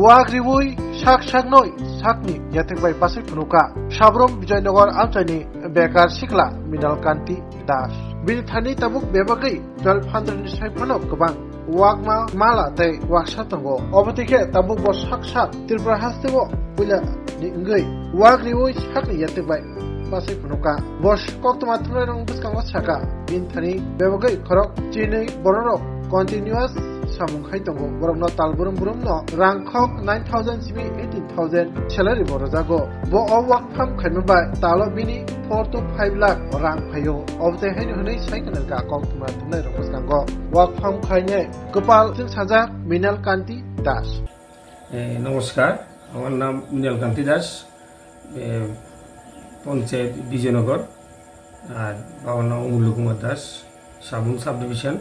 Wagriwui sak saknoi sakni yatekbai pasai phunuka Sabrom Vijaynagar Amchaini Bekar Sikla Minal Kanti Das bini thani tabuk bebakai 1200 ni saiphanok gobang wakma mala tei waksa tongo obotike tabuk bo sak sak Tripura hastego puila ni ngai wagriwui sakni yatekbai pasai phunuka bos koktoma thunrong buskango saka bini thani bebakai khorok chinei bororok continuous samung khai tongo borok no talburum burum no rangkhok 9000 cb 18000 salary borojago bo work from khaima bai talo bini 4 to 5 lakh rang phayo obte haini hunai cycle ka kok tuma thunai rokoskango work from khaine gopal jing sajak Minal Kanti Das নমস্কার আমার নাম মিনাল কান্তি দাস পঞ্চায়েত বিজয়নগর আর বাবার নাম অমূল্য Kumar Das সাবুন sub division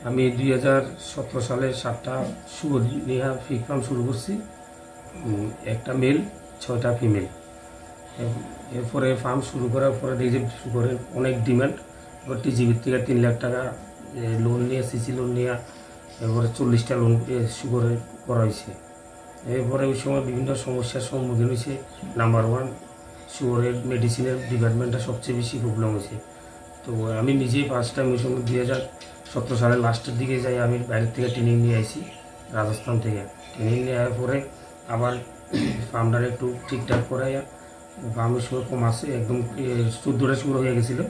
আমি 2017 সালে 7টা শুয়োর নিয়ে ফিক ফার্ম শুরু করছি একটা মেল 6টা ফিমেল এরপরে ফার্ম শুরু করার পরে দেখি যে শুয়োরের অনেক ডিমান্ড এবার টিজিবির থেকে 3 লাখ টাকা লোন নিয়ে সিসি লোন নিয়ে এরপরে 40টা লোন শুয়োরের করা হয়েছে এরপরে ওই সময় বিভিন্ন সমস্যার সম্মুখীন হয়েছে নাম্বার 1 শুয়োরের মেডিসিনের ডিপার্টমেন্টটা সবচেয়ে বেশি প্রবলেম হয়েছে তো আমি নিজেই ফার্স্ট টাইম ওই সময় 2017 সালের লাস্টের দিকে যাই আমি বাইরের থেকে ট্রেনিং নিয়ে আসি রাজস্থান থেকে ট্রেনিং নেওয়ার পরে আবার ফার্মটার একটু ঠিকঠাক করাইয়া ফার্মের সময় কম আসে একদম 14টা শুরু হয়ে গেছিলো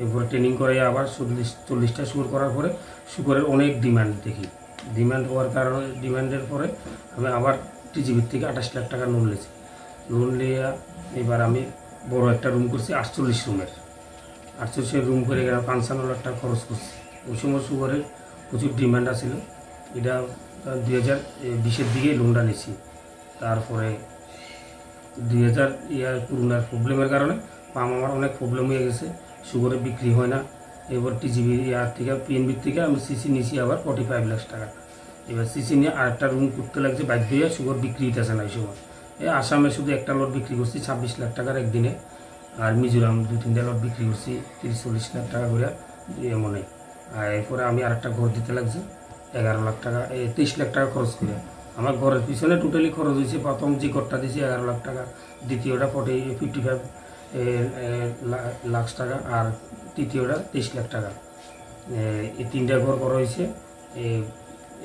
এরপরে ট্রেনিং করাইয়া আবার 40টা শুরু করার পরে শুকরের অনেক ডিমান্ড দেখি ডিমান্ড হওয়ার কারণে ডিমান্ডের পরে আমি আবার টিজিবির থেকে 28 লাখ টাকা লোন নিয়েছি লোন নিয়ে এবার আমি বড় একটা রুম করছি 48 রুমের 48 রুম করে গেলাম 55 লাখ টাকা খরচ করছি ওই সময় শুকরের প্রচুর ডিমান্ড আছিল এটা 2020-এর দিকেই লোনটা নিয়েছি তারপরে 2000 করোনার প্রবলেমের কারণে পাম আমার অনেক প্রবলেম হয়ে গেছে শুকরে বিক্রি হয় না এবার টিজিবি থেকে পিএনবির থেকে আমি সিসি নিয়েছি আবার 45 লাখ টাকা এবার সিসি নিয়ে আরেকটা রুম করতে লাগছে বাধ্য হয়ে শুকর বিক্রি হইতেছে না এই সময় আসামে শুধু একটা লট বিক্রি করছি 26 লাখ টাকার একদিনে আর মিজোরাম 2-3টা লট বিক্রি করছি 30-40 লাখ টাকা করে এমনে আর এরপরে আমি আরেকটা ঘর দিতে লাগছি 11 লাখ টাকা 23 লাখ টাকা খরচ করে আমার ঘরের পিছনে টোটালি খরচ হয়েছে প্রথম যে ঘরটা দিয়েছি 11 লাখ টাকা দ্বিতীয়টা 55 লাখ টাকা আর তৃতীয়টা 23 লাখ টাকা এই 3টা ঘর করা হয়েছে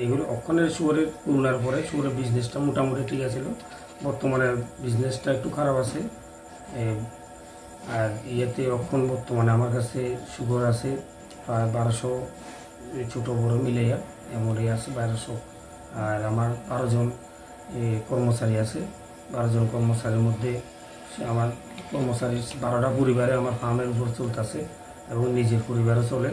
এগুলো ওখানে শুয়োরের করোনার পরে শুয়োরের বিজনেসটা মোটামুটি ঠিক আছিল বর্তমানে বিজনেসটা একটু খারাপ আছে আর ইয়েতে এখন বর্তমানে আমার কাছে শুয়োর আছে প্রায় 1200 ছোটো বড়ো মিলাইয়া এমনই আছে 1200 আর আমার 12 জন কর্মচারী আছে 12 জন কর্মচারীর মধ্যে আমার কর্মচারী 12টা পরিবারে আমার ফার্মের উপর চলতেছে এবং নিজের পরিবারও চলে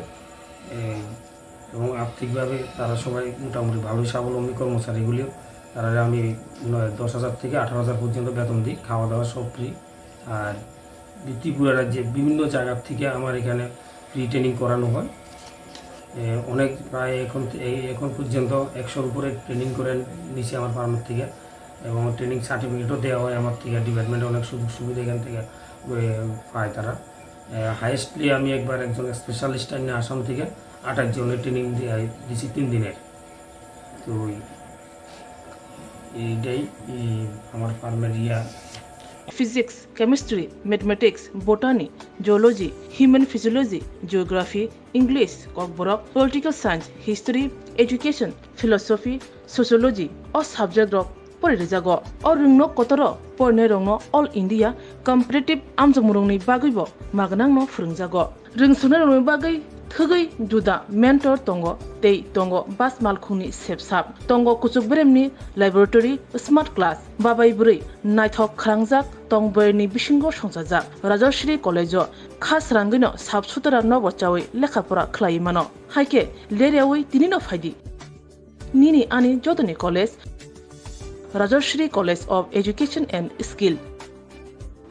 এবং আর্থিকভাবে তারা সবাই মোটামুটি ভালোই স্বাবলম্বী কর্মচারীগুলিও তারা আমি 10,000 থেকে 18,000 পর্যন্ত বেতন দিই খাওয়া দাওয়া সব ফ্রি আর ত্রিপুরা রাজ্যে বিভিন্ন জায়গার থেকে আমার এখানে ফ্রি ট্রেনিং করানো হয় অনেক প্রায় এখন পর্যন্ত 100-র উপরে ট্রেনিং করে নিছে আমার ফার্মের থেকে এবং ট্রেনিং সার্টিফিকেটও দেওয়া হয় আমার থেকে ডিপার্টমেন্টে অনেক সুযোগ সুবিধা এখান থেকে পায় তারা হাইয়েস্টলি আমি একবার একজন স্পেশালিস্ট নিয়ে আসাম থেকে 28 জনের ট্রেনিং দিয়েছি 3 দিনের তো এইটাই আমার ফার্মের Physics, chemistry, mathematics, botany, geology, human physiology, geography, English, kokborok, political science, history, education, philosophy, sociology, or subject rok porijago or rungno kotoro porne rongno all India competitive amjamurungni bagibo magnang no frungjago rungsuna rongni bagai thugai juda mentor tongo tei tongo bas malkhuni sepsap tongo kuchuk bremni laboratory smart class babai buri naithok khrangjak tongboyni bisingo songjajak Rajashri College khas rangino sabsutara no bochawi lekhapora khlai mano haike lerewi tinino faidi nini ani jodoni college Rajashri College of Education and Skill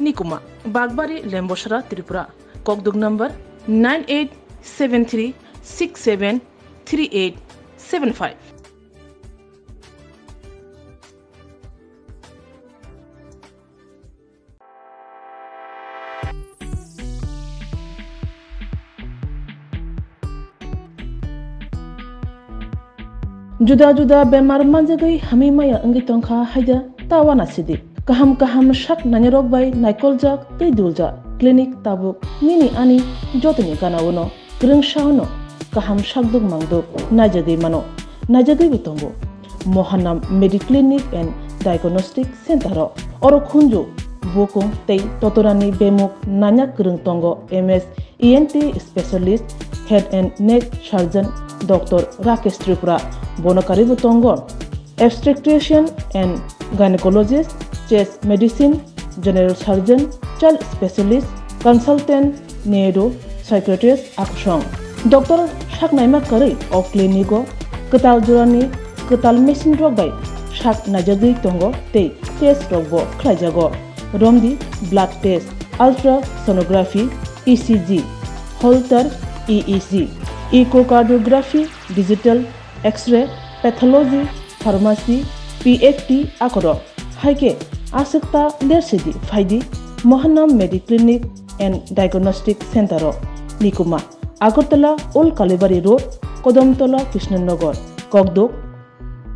Nikuma Bagbari Lembosara Tripura kokduk number 9873673875. Juda-juda bemar manjagai hami maya angi tongkha haida tawana sidi. Kaham shak nanyarok bai naikolja tei dulja. Klinik tabuk nini ani jotini kanawono. Greng shauno kaham shakduk mangduk najagai mano. Najagai bitombo. Mohanam Mediclinic and Diagnostic Center oro khunju bokung tei totorani bemuk nanyak greng tongo MS ENT Specialist Head and Neck Surgeon Dr. Rakesh Tripura Bonakari Butongo, Obstetrician and Gynecologist, Chest Medicine, General Surgeon, Child Specialist, Consultant, Neuro, Psychiatrist, Akshong. Dr. Shaknaima Kari of Clinico, Ketal Jurani, Ketal Machine Rogai, Shak Najagi Tongo, Te, Test Rogo, Klajago, Romdi, Blood Test, Ultrasonography, ECG, Holter, EEG, Echocardiography, Digital, X-ray, Pathology, Pharmacy, PFT, Akoro, Haike, Asakta, Lersidi, Faidi, Mohanam Mediclinic and Diagnostic Center, Nikuma, Agartala, Old Kalibari Road, Kodamtola, Krishnanagar, Kokduk,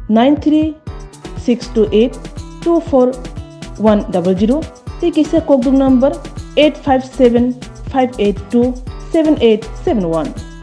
93628-24100, Tikisa Kokduk number 857-582-7871.